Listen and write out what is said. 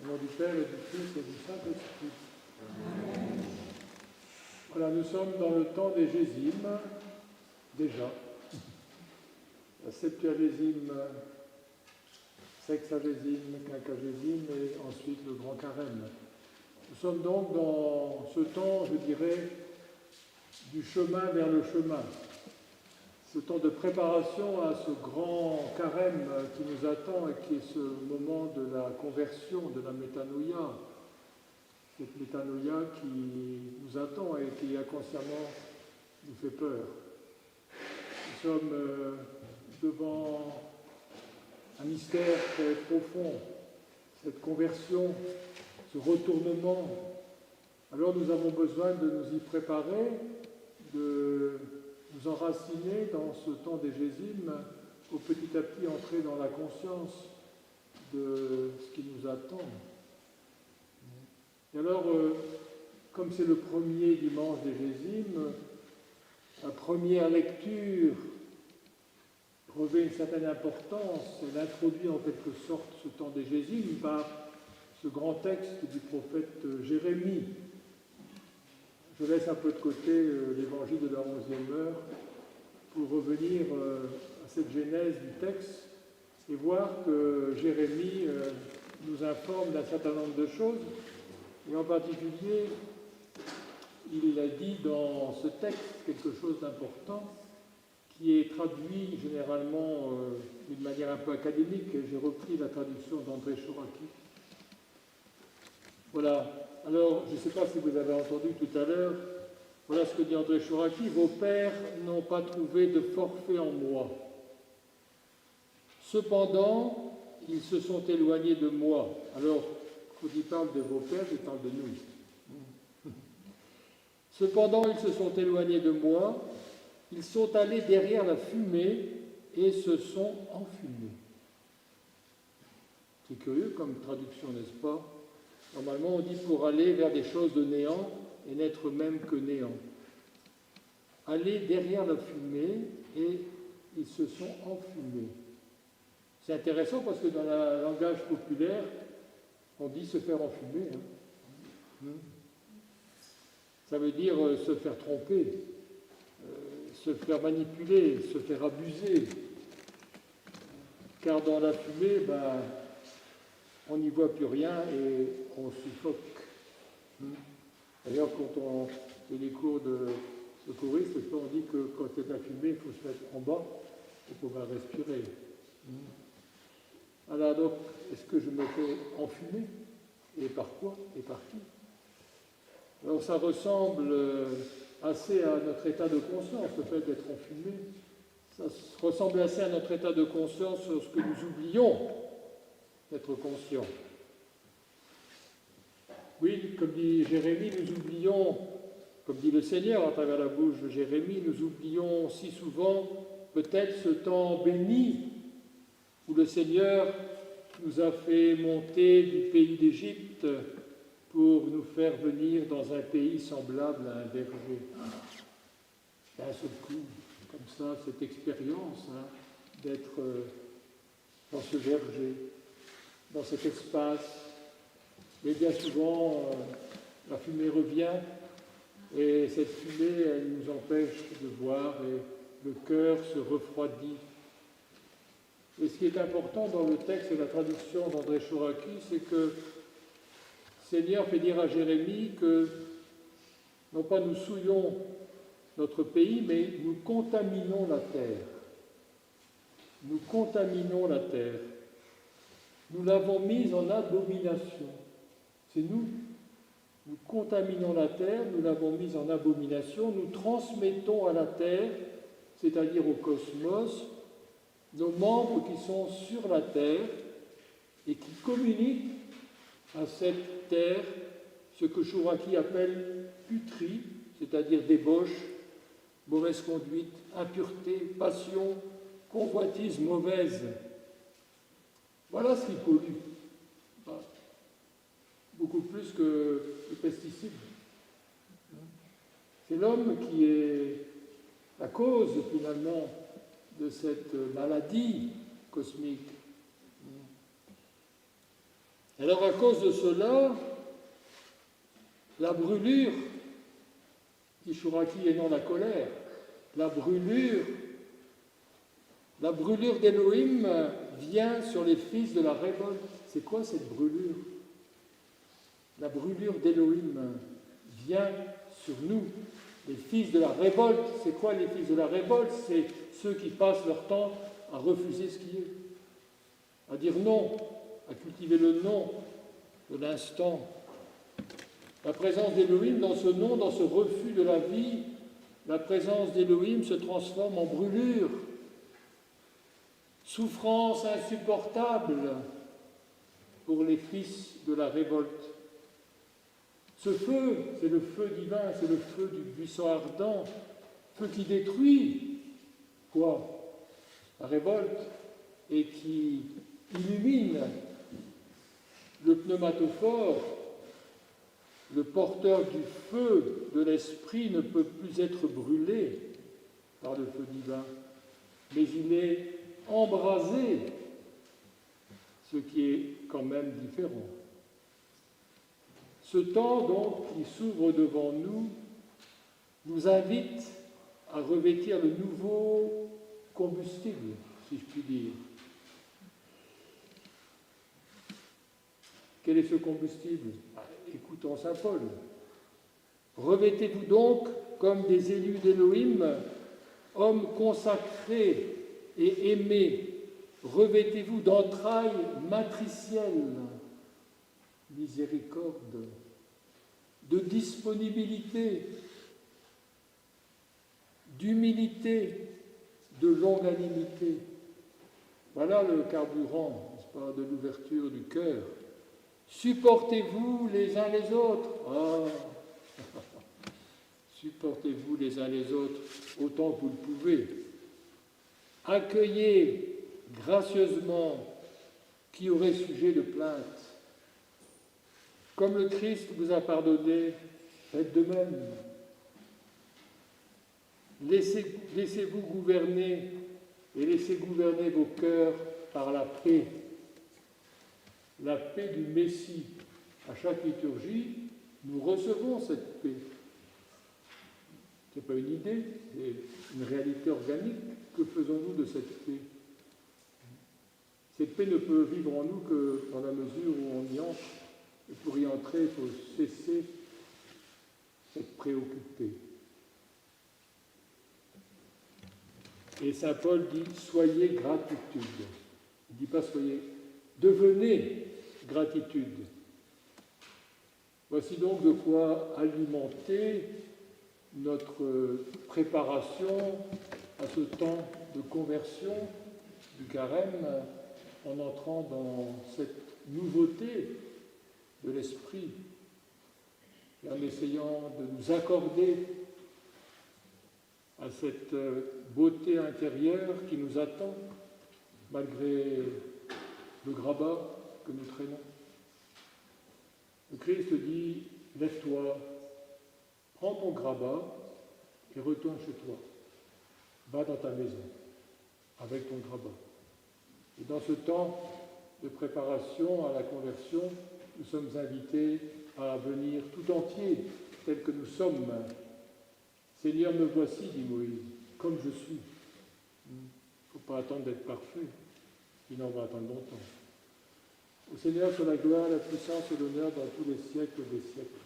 Au nom du Père et du Fils et du Saint-Esprit. Voilà, nous sommes dans le temps des Gésimes, déjà. La septuagésime, sexagésime, quinquagésime et ensuite le grand carême. Nous sommes donc dans ce temps, je dirais, du chemin vers le chemin. Ce temps de préparation à ce grand carême qui nous attend et qui est ce moment de la conversion, de la métanoïa. Cette métanoïa qui nous attend et qui inconsciemment nous fait peur. Nous sommes devant un mystère très profond, cette conversion, ce retournement. Alors nous avons besoin de nous y préparer, de nous enraciner dans ce temps des Gésimes, pour petit à petit entrer dans la conscience de ce qui nous attend. Et alors, comme c'est le premier dimanche des Gésimes, la première lecture revêt une certaine importance. Elle introduit en quelque sorte ce temps des Gésimes par ce grand texte du prophète Jérémie. Je laisse un peu de côté l'évangile de la 11e heure pour revenir à cette genèse du texte et voir que Jérémie nous informe d'un certain nombre de choses. Et en particulier, il a dit dans ce texte quelque chose d'important qui est traduit généralement d'une manière un peu académique. J'ai repris la traduction d'André Chouraqui. Voilà. Alors, je ne sais pas si vous avez entendu tout à l'heure, voilà ce que dit André Chouraqui. Vos pères n'ont pas trouvé de forfait en moi. Cependant, ils se sont éloignés de moi. Alors, quand il parle de vos pères, il parle de nous. Cependant, ils se sont éloignés de moi, ils sont allés derrière la fumée et se sont enfumés. C'est curieux comme traduction, n'est-ce pas? Normalement, on dit pour aller vers des choses de néant et n'être même que néant. Aller derrière la fumée et ils se sont enfumés. C'est intéressant parce que dans le langage populaire, on dit se faire enfumer. Ça veut dire se faire tromper, se faire manipuler, se faire abuser. Car dans la fumée, on n'y voit plus rien et on suffoque. D'ailleurs, quand on fait les cours de secouriste, on dit que quand il y a de la fumée, il faut se mettre en bas pour pouvoir respirer. Alors donc, est-ce que je me fais enfumer? Et par quoi? Et par qui? Alors ça ressemble assez à notre état de conscience, le fait d'être enfumé. Ça ressemble assez à notre état de conscience lorsque nous oublions d'être conscients. Oui, comme dit Jérémie, nous oublions, comme dit le Seigneur à travers la bouche de Jérémie, nous oublions si souvent peut-être ce temps béni où le Seigneur nous a fait monter du pays d'Égypte pour nous faire venir dans un pays semblable à un berger. D'un seul coup, comme ça, cette expérience d'être dans ce verger, dans cet espace. Mais bien souvent, la fumée revient et cette fumée, elle nous empêche de voir et le cœur se refroidit. Et ce qui est important dans le texte et la traduction d'André Chouraqui, c'est que le Seigneur fait dire à Jérémie que non pas nous souillons notre pays, mais nous contaminons la terre. Nous contaminons la terre. Nous l'avons mise en abomination. C'est nous. Nous contaminons la terre, nous l'avons mise en abomination, nous transmettons à la terre, c'est-à-dire au cosmos, nos membres qui sont sur la terre et qui communiquent à cette terre ce que Chouraqui appelle putrie, c'est-à-dire débauche, mauvaise conduite, impureté, passion, convoitise mauvaise. Voilà ce qui pollue. Beaucoup plus que les pesticides. C'est l'homme qui est la cause, finalement, de cette maladie cosmique. Alors à cause de cela, la brûlure, Ishuraki et non la colère, la brûlure d'Élohim vient sur les fils de la révolte. C'est quoi cette brûlure? La brûlure d'Élohim vient sur nous, les fils de la révolte. C'est quoi les fils de la révolte? C'est ceux qui passent leur temps à refuser ce qui est, à dire non, à cultiver le non de l'instant. La présence d'Élohim dans ce non, dans ce refus de la vie, la présence d'Élohim se transforme en brûlure, souffrance insupportable pour les fils de la révolte. Ce feu, c'est le feu divin, c'est le feu du buisson ardent, feu qui détruit, quoi? La révolte, et qui illumine le pneumatophore. Le porteur du feu de l'esprit ne peut plus être brûlé par le feu divin, mais il est embrasé, ce qui est quand même différent. Ce temps, donc, qui s'ouvre devant nous, nous invite à revêtir le nouveau combustible, si je puis dire. Quel est ce combustible? Écoutons saint Paul. Revêtez-vous donc comme des élus d'Élohim, hommes consacrés et aimés. Revêtez-vous d'entrailles matricielles, miséricorde, de disponibilité, d'humilité, de longanimité. Voilà le carburant, n'est-ce pas, de l'ouverture du cœur. Supportez-vous les uns les autres. Ah. Supportez-vous les uns les autres autant que vous le pouvez. Accueillez gracieusement qui aurait sujet de plainte. Comme le Christ vous a pardonné, faites de même. Laissez-vous gouverner et laissez gouverner vos cœurs par la paix. La paix du Messie. À chaque liturgie, nous recevons cette paix. Ce n'est pas une idée, c'est une réalité organique. Que faisons-nous de cette paix? Cette paix ne peut vivre en nous que dans la mesure où on y entre. Et pour y entrer, il faut cesser d'être préoccupé. Et saint Paul dit « soyez gratitude ». Il ne dit pas « soyez ». Devenez gratitude. Voici donc de quoi alimenter notre préparation à ce temps de conversion du carême en entrant dans cette nouveauté de l'esprit et en essayant de nous accorder à cette beauté intérieure qui nous attend malgré le grabat que nous traînons. Le Christ dit « Lève-toi, prends ton grabat et retourne chez toi. Va dans ta maison avec ton grabat. » Et dans ce temps de préparation à la conversion, nous sommes invités à venir tout entier, tel que nous sommes. « Seigneur, me voici, dit Moïse, comme je suis. » Il ne faut pas attendre d'être parfait, sinon on va attendre longtemps. Au Seigneur soit la gloire, la puissance et l'honneur dans tous les siècles des siècles.